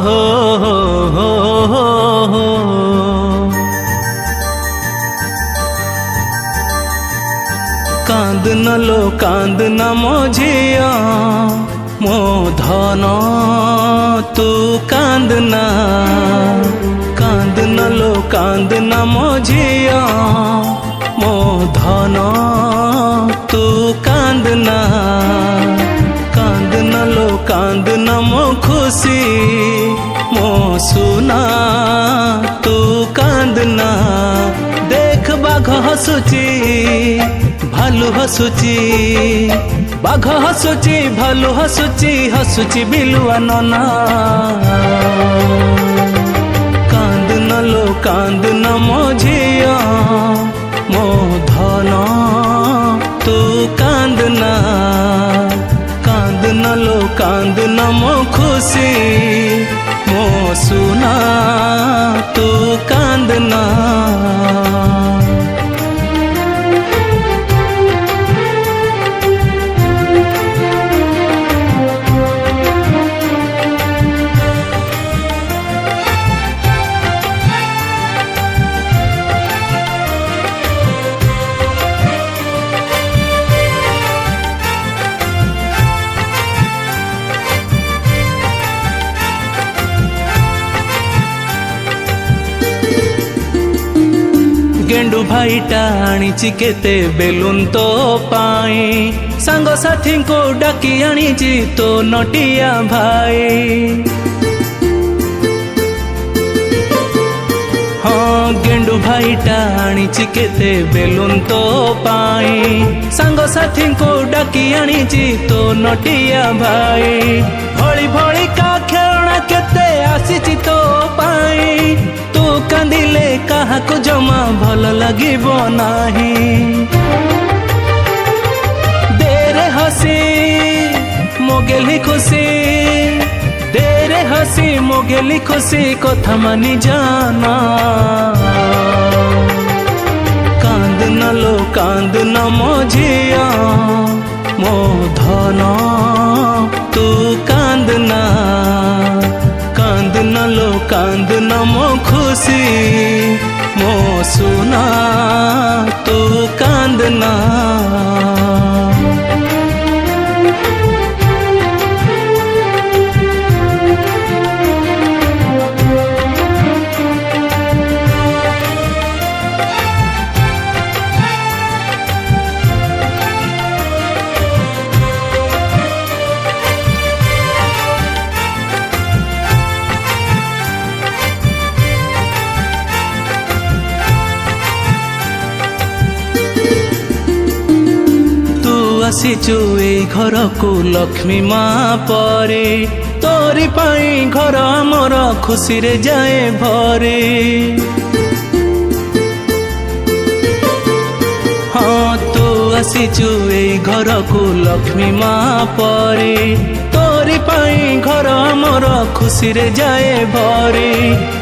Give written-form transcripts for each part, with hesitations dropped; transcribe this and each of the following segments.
हो हो कांदना लो कांदना मो झिया मो धन तू कांदना कांदना लो कांदना मो झिया मो धन तू कांदना कांदना लो कांदना मो खुशी मो सुना तू कांदना देख बाघ हसुची भालू हसुची बाघ हसुची भालू हसुची हसुची बिलुआ नना कांदना लो कांदना मो झिया मो धन तू कांदना कांदना लो कांदना मो खुशी मो सुना तू कांदना गेंडू भाई टाणी केते बेलून तो पाई सांग साथी को डाकी आनी तो नटिया भाई हाँ गेंडू भाई टाणी केते बेलून तो पाई सांग साथी को डाकी आनी तो नटिया भाई भली भली का खेलना केते आसीची तो पाई तू कांदिले कहा को जमा भल लगिबो नाही देरे हसी मोगेली खुशी देरे हसी मोगेली खुशी कथा मानी जाना कांदना लो कांदना मो झिया मो धन तू कांदना कांदना लो कांदना मो खुशी मो सुना तू कांदना आसीचु ए घर को लक्ष्मी माँ परे तोरी पाई घर आमर खुशी रे जाए भरे हाँ तो आसीचु ए घर को लक्ष्मी माँ परे तोरी पाई घर आमर खुशी रे जाए भरे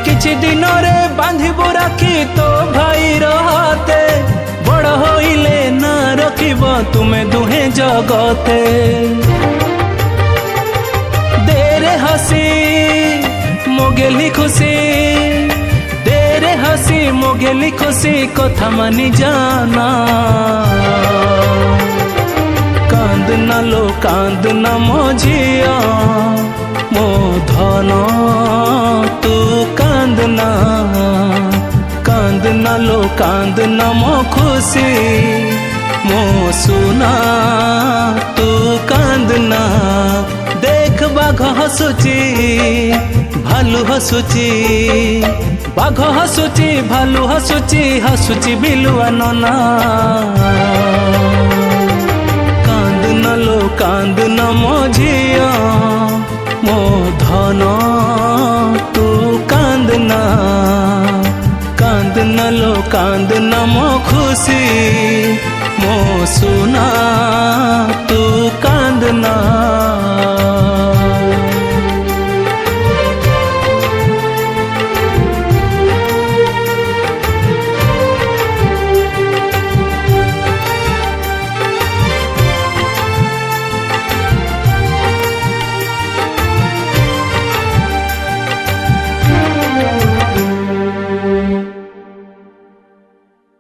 किछि दिन रे बांधिबो राखी तो भाई रहते बड़ होइले ना रखिब तुमे दुहे जगते देरे हसी मोगेली खुशी देरे हसी मोगेली खुशी कथा मानी जाना कांदना लो कांदना मो झिया मो धन तू कांदना कांदना लो कांदना मो खुशी मो सुना तू कांदना देख बाघ हसुची भालू हसुची बाघ हसुची भालू हसुची हसुची बिलुआ नना कांदना लो कांदना मो झिया मो धन तू कांदना कांदना लो कांदना मो खुशी मो सुना तू कांदना।